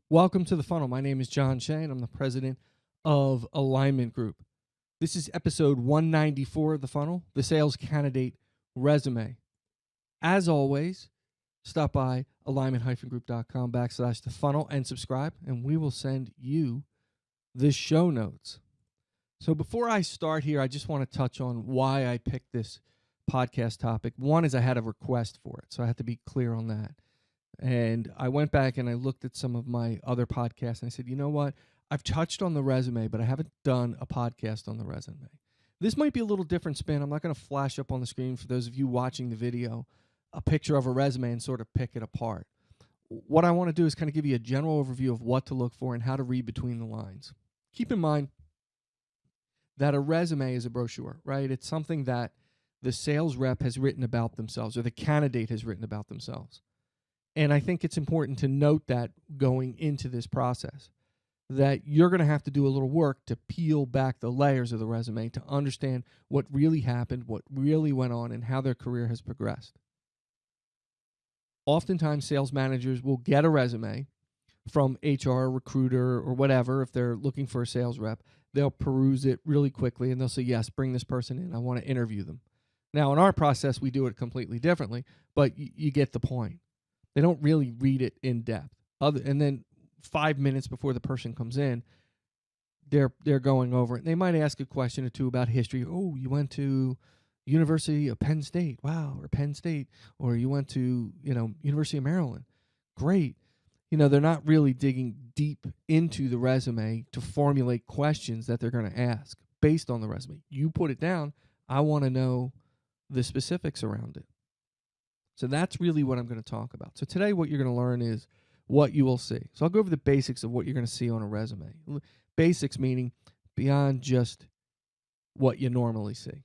Welcome to the funnel. My name is John Shane. I'm the president of Alignment Group. This is episode 194 of the funnel, the sales candidate resume. As always, stop by alignment-group.com/the funnel and subscribe, and we will send you the show notes. So before I start here, I just want to touch on why I picked this podcast topic. One is I had a request for it, so I have to be clear on that. And I went back and I looked at some of my other podcasts and I said, you know what? I've touched on the resume, but I haven't done a podcast on the resume. This might be a little different spin. I'm not going to flash up on the screen for those of you watching the video a picture of a resume and sort of pick it apart. What I want to do is kind of give you a general overview of what to look for and how to read between the lines. Keep in mind that a resume is a brochure, right? It's something that the sales rep has written about themselves or the candidate has written about themselves. And I think it's important to note that going into this process, that you're going to have to do a little work to peel back the layers of the resume to understand what really happened, what really went on, and how their career has progressed. Oftentimes, sales managers will get a resume from HR, recruiter, or whatever. If they're looking for a sales rep, they'll peruse it really quickly and they'll say, yes, bring this person in. I want to interview them. Now, in our process, we do it completely differently, but you get the point. They don't really read it in depth. And then 5 minutes before the person comes in, they're going over it. They might ask a question or two about history. Oh, you went to University of Penn State. Wow, or Penn State. Or you went to, University of Maryland. Great. They're not really digging deep into the resume to formulate questions that they're going to ask based on the resume. You put it down. I want to know the specifics around it. So that's really what I'm going to talk about. So today what you're going to learn is what you will see. So I'll go over the basics of what you're going to see on a resume. Basics meaning beyond just what you normally see.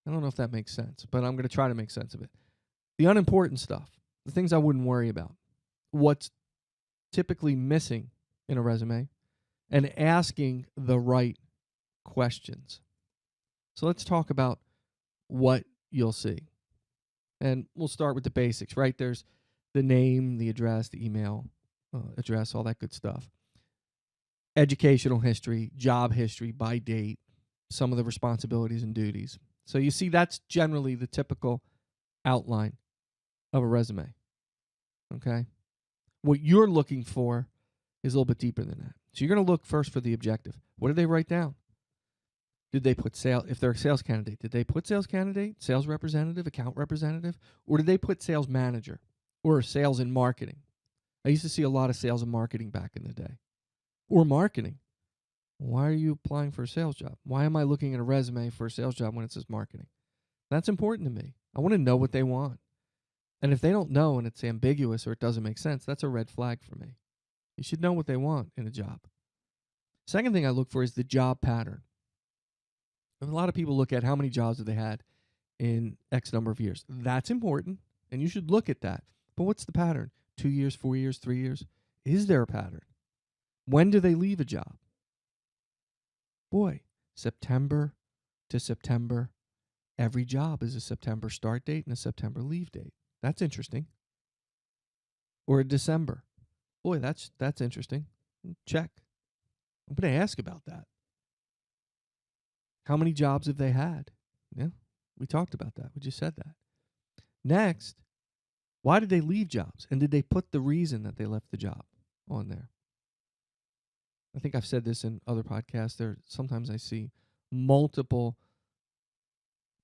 I don't know if that makes sense, but I'm going to try to make sense of it. The unimportant stuff, the things I wouldn't worry about, what's typically missing in a resume, and asking the right questions. So let's talk about what you'll see. And we'll start with the basics, right? There's the name, the address, the email address, all that good stuff. Educational history, job history by date, some of the responsibilities and duties. So you see that's generally the typical outline of a resume, okay? What you're looking for is a little bit deeper than that. So you're going to look first for the objective. What did they write down? Did they put sales, if they're a sales candidate, did they put sales candidate, sales representative, account representative, or did they put sales manager or sales and marketing? I used to see a lot of sales and marketing back in the day. Or marketing. Why are you applying for a sales job? Why am I looking at a resume for a sales job when it says marketing? That's important to me. I want to know what they want. And if they don't know and it's ambiguous or it doesn't make sense, that's a red flag for me. You should know what they want in a job. Second thing I look for is the job pattern. A lot of people look at how many jobs have they had in X number of years. That's important, and you should look at that. But what's the pattern? 2 years, 4 years, 3 years? Is there a pattern? When do they leave a job? Boy, September to September. Every job is a September start date and a September leave date. That's interesting. Or a December. Boy, that's interesting. Check. I'm going to ask about that. How many jobs have they had? Yeah, we talked about that. We just said that. Next, why did they leave jobs? And did they put the reason that they left the job on there? I think I've said this in other podcasts. Sometimes I see multiple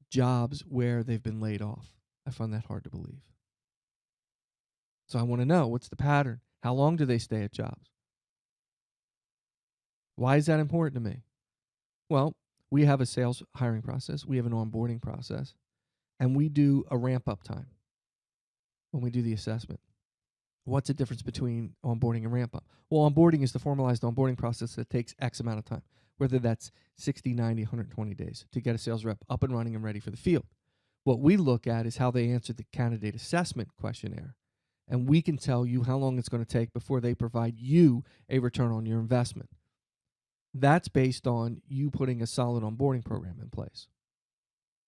jobs where they've been laid off. I find that hard to believe. So I want to know, what's the pattern? How long do they stay at jobs? Why is that important to me? Well, we have a sales hiring process. We have an onboarding process. And we do a ramp-up time when we do the assessment. What's the difference between onboarding and ramp-up? Well, onboarding is the formalized onboarding process that takes X amount of time, whether that's 60, 90, 120 days to get a sales rep up and running and ready for the field. What we look at is how they answer the candidate assessment questionnaire. And we can tell you how long it's going to take before they provide you a return on your investment. That's based on you putting a solid onboarding program in place.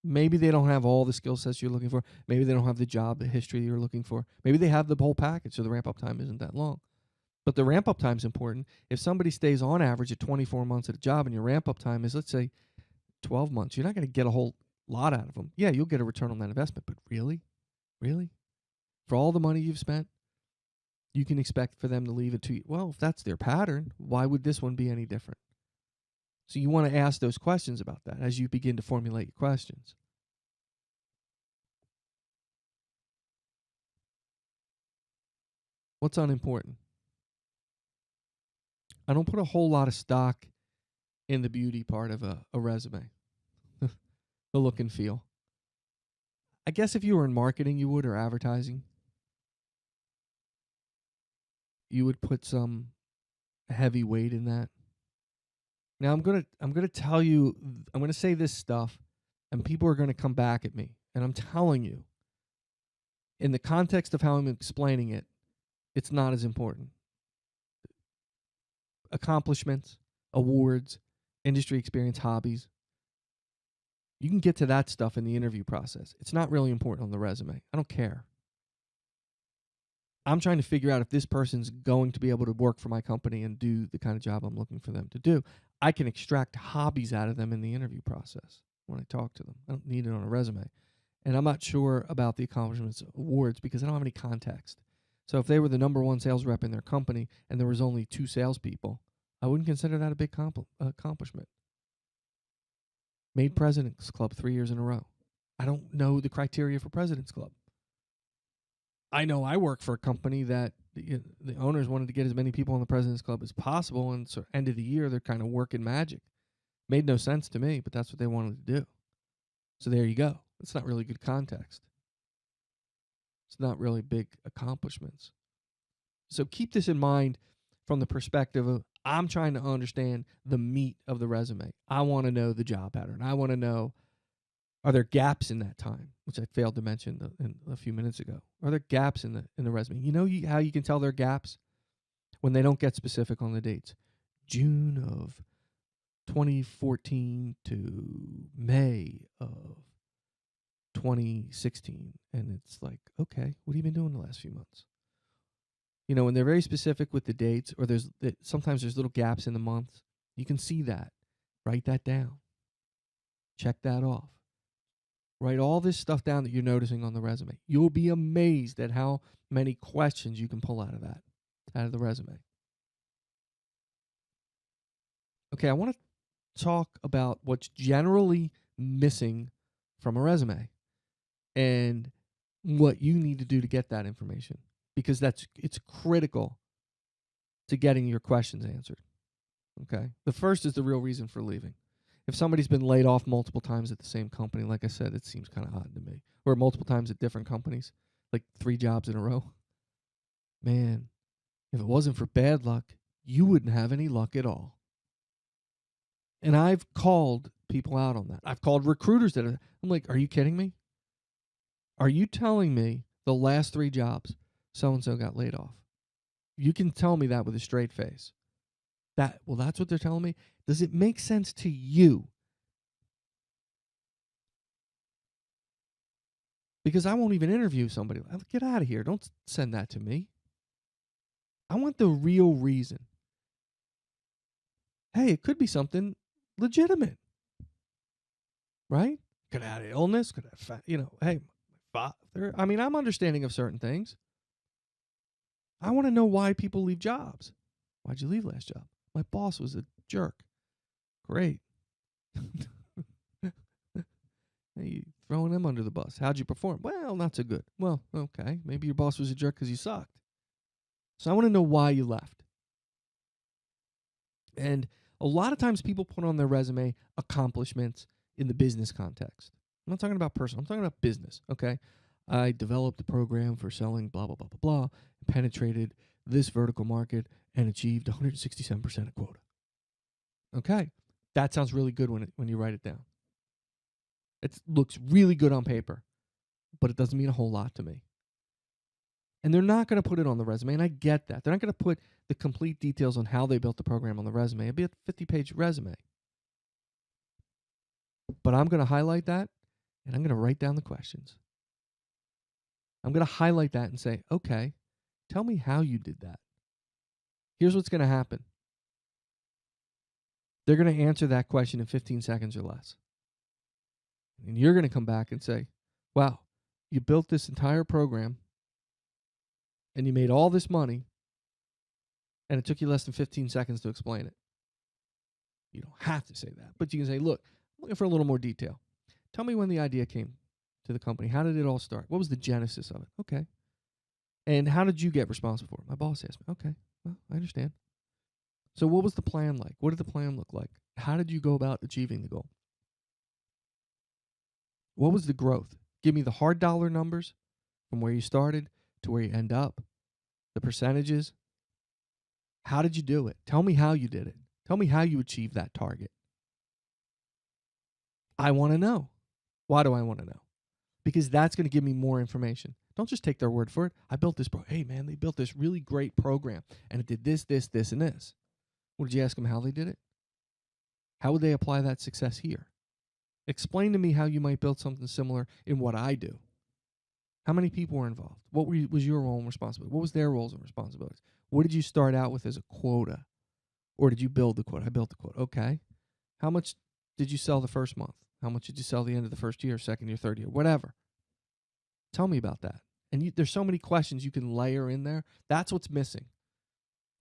Maybe they don't have all the skill sets you're looking for. Maybe they don't have the job history you're looking for. Maybe they have the whole package, so the ramp-up time isn't that long. But the ramp-up time is important. If somebody stays on average at 24 months at a job and your ramp-up time is, let's say, 12 months, you're not going to get a whole lot out of them. Yeah, you'll get a return on that investment, but really? Really? For all the money you've spent, you can expect for them to leave it to you. Well, if that's their pattern, why would this one be any different? So you want to ask those questions about that as you begin to formulate your questions. What's unimportant? I don't put a whole lot of stock in the beauty part of a resume, the look and feel. I guess if you were in marketing, you would, or advertising, you would put some heavy weight in that. Now I'm gonna tell you, I'm gonna say this stuff, and people are gonna come back at me. And I'm telling you, in the context of how I'm explaining it, it's not as important. Accomplishments, awards, industry experience, hobbies. You can get to that stuff in the interview process. It's not really important on the resume. I don't care. I'm trying to figure out if this person's going to be able to work for my company and do the kind of job I'm looking for them to do. I can extract hobbies out of them in the interview process when I talk to them. I don't need it on a resume. And I'm not sure about the accomplishments awards because I don't have any context. So if they were the number one sales rep in their company and there was only 2 salespeople, I wouldn't consider that a big accomplishment. Made President's Club 3 years in a row. I don't know the criteria for President's Club. I know I work for a company that the owners wanted to get as many people on the President's Club as possible, and so end of the year they're kind of working magic. Made no sense to me, but that's what they wanted to do. So there you go. It's not really good context. It's not really big accomplishments. So keep this in mind from the perspective of I'm trying to understand the meat of the resume. I want to know the job pattern. I want to know, are there gaps in that time, which I failed to mention a few minutes ago? Are there gaps in the resume? You know how you can tell there are gaps? When they don't get specific on the dates. June of 2014 to May of 2016. And it's like, okay, what have you been doing the last few months? You know, when they're very specific with the dates, or sometimes there's little gaps in the months, you can see that. Write that down. Check that off. Write all this stuff down that you're noticing on the resume. You'll be amazed at how many questions you can pull out of the resume. Okay, I want to talk about what's generally missing from a resume and what you need to do to get that information, because it's critical to getting your questions answered. Okay? The first is the real reason for leaving. If somebody's been laid off multiple times at the same company, like I said, it seems kind of odd to me. Or multiple times at different companies, like 3 jobs in a row. Man, if it wasn't for bad luck, you wouldn't have any luck at all. And I've called people out on that. I've called recruiters I'm like, are you kidding me? Are you telling me the last 3 jobs so-and-so got laid off? You can tell me that with a straight face. That's what they're telling me. Does it make sense to you? Because I won't even interview somebody. Get out of here. Don't send that to me. I want the real reason. Hey, it could be something legitimate, right? Could have had illness. Could have, hey, father. I mean, I'm understanding of certain things. I want to know why people leave jobs. Why'd you leave last job? My boss was a jerk. Great. You throwing them under the bus. How'd you perform? Well, not so good. Well, okay. Maybe your boss was a jerk because you sucked. So I want to know why you left. And a lot of times people put on their resume accomplishments in the business context. I'm not talking about personal. I'm talking about business, okay? I developed a program for selling blah, blah, blah, blah, blah, penetrated this vertical market and achieved 167% of quota. Okay. That sounds really good when you write it down. It looks really good on paper, but it doesn't mean a whole lot to me. And they're not going to put it on the resume, and I get that. They're not going to put the complete details on how they built the program on the resume. It'd be a 50-page resume. But I'm going to highlight that, and I'm going to write down the questions. I'm going to highlight that and say, okay, tell me how you did that. Here's what's going to happen. They're going to answer that question in 15 seconds or less. And you're going to come back and say, wow, you built this entire program and you made all this money and it took you less than 15 seconds to explain it. You don't have to say that, but you can say, look, I'm looking for a little more detail. Tell me when the idea came to the company. How did it all start? What was the genesis of it? Okay. And how did you get responsible for it? My boss asked me. Okay, well, I understand. So what was the plan like? What did the plan look like? How did you go about achieving the goal? What was the growth? Give me the hard dollar numbers from where you started to where you end up, the percentages. How did you do it? Tell me how you did it. Tell me how you achieved that target. I want to know. Why do I want to know? Because that's going to give me more information. Don't just take their word for it. I built this hey man, they built this really great program and it did this, this, this, and this. Well, did you ask them how they did it? How would they apply that success here? Explain to me how you might build something similar in what I do. How many people were involved? What was your role and responsibility? What was their roles and responsibilities? What did you start out with as a quota? Or did you build the quota? I built the quota. Okay. How much did you sell the first month? How much did you sell the end of the first year, second year, third year, whatever? Tell me about that. And there's so many questions you can layer in there. That's what's missing.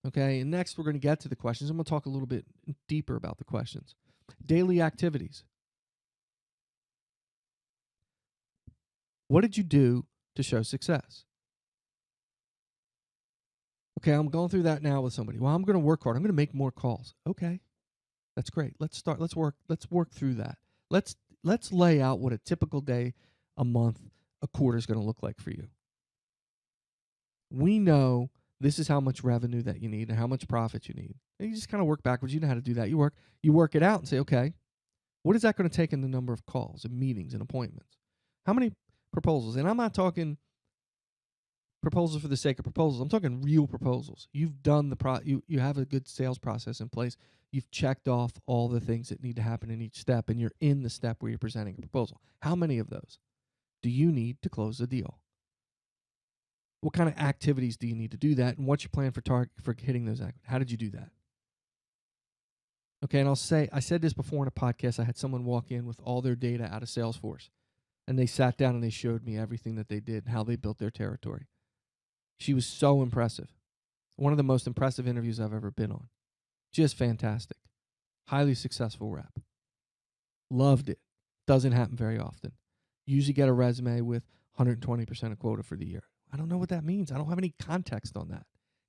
Okay, and next we're going to get to the questions. I'm going to talk a little bit deeper about the questions. Daily activities. What did you do to show success? Okay, I'm going through that now with somebody. Well, I'm going to work hard. I'm going to make more calls. Okay, that's great. Let's start. Let's work through that. Let's lay out what a typical day, a month, a quarter is going to look like for you. We know this is how much revenue that you need and how much profit you need. And you just kind of work backwards. You know how to do that. You work it out and say, okay, what is that going to take in the number of calls and meetings and appointments? How many proposals? And I'm not talking proposals for the sake of proposals. I'm talking real proposals. You've done you have a good sales process in place. You've checked off all the things that need to happen in each step, and you're in the step where you're presenting a proposal. How many of those do you need to close a deal? What kind of activities do you need to do that, and what's your plan for hitting those activities? How did you do that? Okay, and I said this before in a podcast. I had someone walk in with all their data out of Salesforce, and they sat down and they showed me everything that they did and how they built their territory. She was so impressive. One of the most impressive interviews I've ever been on. Just fantastic. Highly successful rep. Loved it. Doesn't happen very often. Usually get a resume with 120% of quota for the year. I don't know what that means. I don't have any context on that.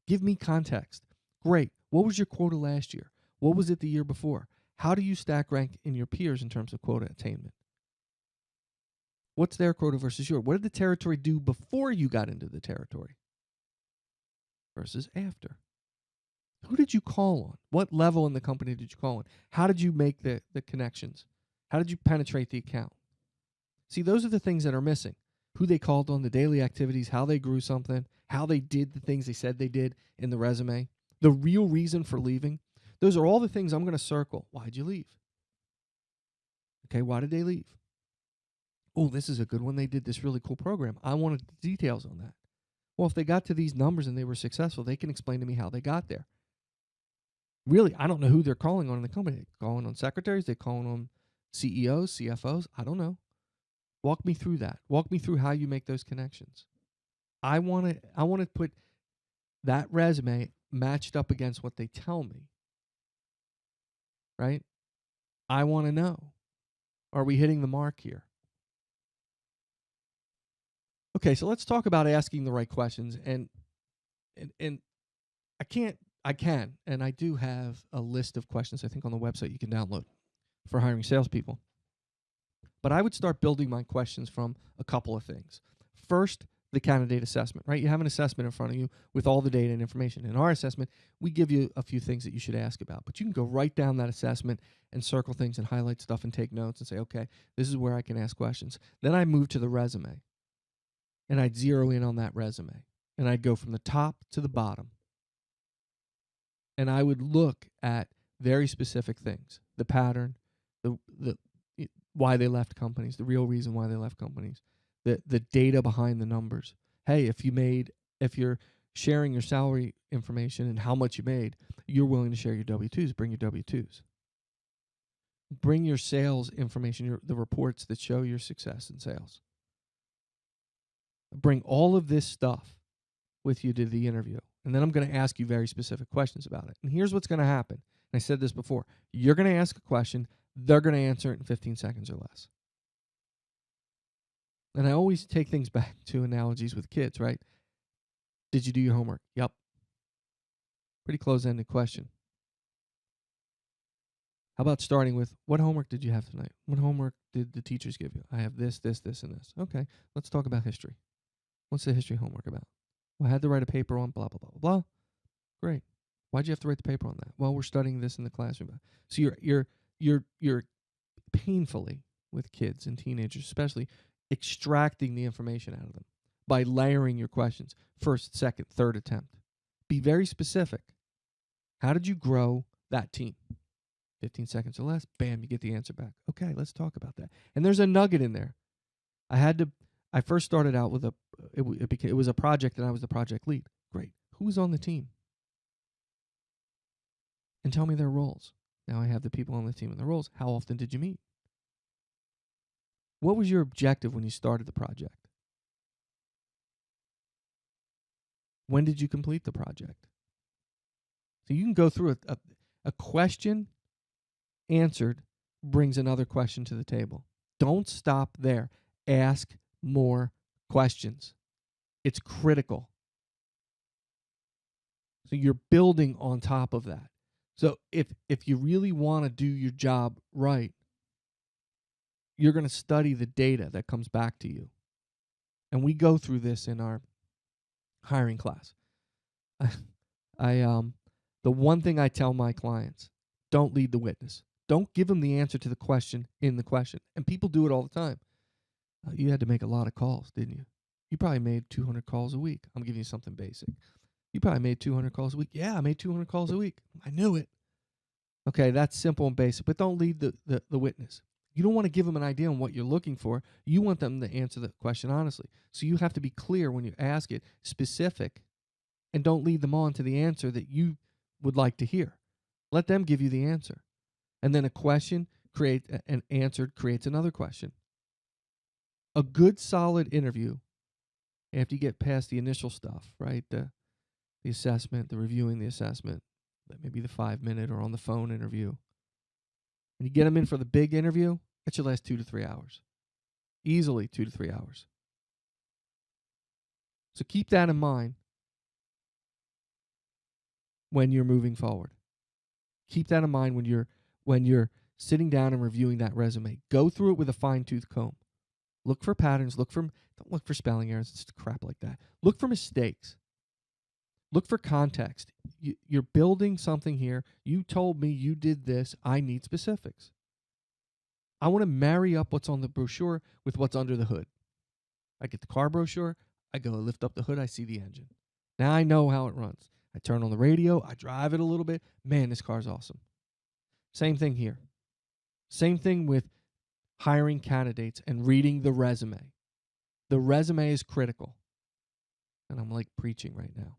Give me context. Great. What was your quota last year? What was it the year before? How do you stack rank in your peers in terms of quota attainment? What's their quota versus yours? What did the territory do before you got into the territory versus after? Who did you call on? What level in the company did you call on? How did you make the connections? How did you penetrate the account? See, those are the things that are missing. Who they called on, the daily activities, how they grew something, how they did the things they said they did in the resume, the real reason for leaving. Those are all the things I'm going to circle. Why'd you leave? Okay, why did they leave? Oh, this is a good one. They did this really cool program. I wanted the details on that. Well, if they got to these numbers and they were successful, they can explain to me how they got there. Really, I don't know who they're calling on in the company. They're calling on secretaries. They're calling on CEOs, CFOs. I don't know. Walk me through that. Walk me through how you make those connections. I want to put that resume matched up against what they tell me. Right? I want to know. Are we hitting the mark here? Okay, so let's talk about asking the right questions. And I can, and I do have a list of questions I think on the website you can download for hiring salespeople. But I would start building my questions from a couple of things. First, the candidate assessment, right? You have an assessment in front of you with all the data and information. In our assessment, we give you a few things that you should ask about, but you can go right down that assessment and circle things and highlight stuff and take notes and say, okay, this is where I can ask questions. Then I move to the resume, and I'd zero in on that resume, and I'd go from the top to the bottom. And I would look at very specific things, the pattern, the why they left companies, the real reason why they left companies, the data behind the numbers. Hey, if your sharing your salary information and how much you made, you're willing to share your W-2s. Bring your W-2s. Bring your sales information, the reports that show your success in sales. Bring all of this stuff with you to the interview. And then I'm going to ask you very specific questions about it. And here's what's going to happen. And I said this before. You're going to ask a question. They're going to answer it in 15 seconds or less. And I always take things back to analogies with kids, right? Did you do your homework? Yep. Pretty close-ended question. How about starting with, what homework did you have tonight? What homework did the teachers give you? I have this, this, this, and this. Okay, let's talk about history. What's the history homework about? Well, I had to write a paper on blah, blah, blah, blah. Great. Why'd you have to write the paper on that? Well, we're studying this in the classroom. So you're painfully, with kids and teenagers especially, extracting the information out of them by layering your questions. First, second, third attempt. Be very specific. How did you grow that team? 15 seconds or less, bam, you get the answer back. Okay, let's talk about that. And there's a nugget in there. I first started out with it was a project and I was the project lead. Great. Who was on the team? And tell me their roles. Now I have the people on the team and their roles. How often did you meet? What was your objective when you started the project? When did you complete the project? So you can go through a question answered brings another question to the table. Don't stop there. Ask more questions. It's critical. So you're building on top of that. So if you really want to do your job right, you're going to study the data that comes back to you. And we go through this in our hiring class. The one thing I tell my clients, don't lead the witness. Don't give them the answer to the question in the question. And people do it all the time. You had to make a lot of calls, didn't you? You probably made 200 calls a week. I'm giving you something basic. You probably made 200 calls a week. Yeah, I made 200 calls a week. I knew it. Okay, that's simple and basic, but don't lead the witness. You don't want to give them an idea on what you're looking for. You want them to answer the question honestly. So you have to be clear when you ask it, specific, and don't lead them on to the answer that you would like to hear. Let them give you the answer. And then a question creates another question. A good, solid interview, after you get past the initial stuff, right? The assessment, the reviewing the assessment, maybe the 5-minute or on the phone interview. And you get them in for the big interview, that should last 2 to 3 hours. Easily 2 to 3 hours. So keep that in mind when you're moving forward. Keep that in mind when you're sitting down and reviewing that resume. Go through it with a fine-tooth comb. Look for patterns. Don't look for spelling errors. It's crap like that. Look for mistakes. Look for context. You're building something here. You told me you did this. I need specifics. I want to marry up what's on the brochure with what's under the hood. I get the car brochure. I go lift up the hood. I see the engine. Now I know how it runs. I turn on the radio. I drive it a little bit. Man, this car's awesome. Same thing here. Same thing with hiring candidates and reading the resume. The resume is critical. And I'm like preaching right now.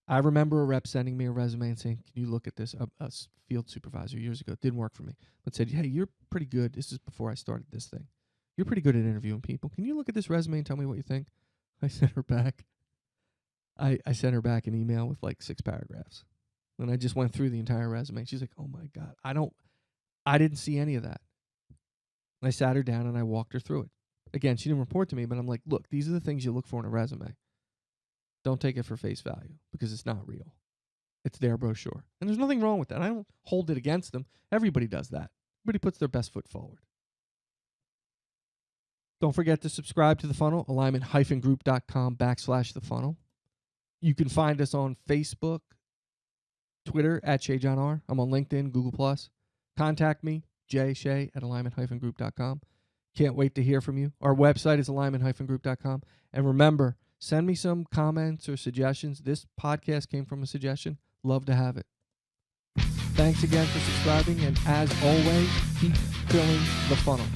I remember a rep sending me a resume and saying, can you look at this? A field supervisor years ago. It didn't work for me. But said, hey, you're pretty good. This is before I started this thing. You're pretty good at interviewing people. Can you look at this resume and tell me what you think? I sent her back. I sent her back an email with like 6 paragraphs. And I just went through the entire resume. She's like, oh my God, I didn't see any of that. And I sat her down and I walked her through it. Again, she didn't report to me, but I'm like, look, these are the things you look for in a resume. Don't take it for face value because it's not real. It's their brochure. And there's nothing wrong with that. I don't hold it against them. Everybody does that. Everybody puts their best foot forward. Don't forget to subscribe to The Funnel, alignment-group.com/The Funnel. You can find us on Facebook, Twitter @ShayJohnR. I'm on LinkedIn, Google+. Contact me, jshay@alignment-group.com. Can't wait to hear from you. Our website is alignment-group.com. And remember, send me some comments or suggestions. This podcast came from a suggestion. Love to have it. Thanks again for subscribing. And as always, keep filling the funnel.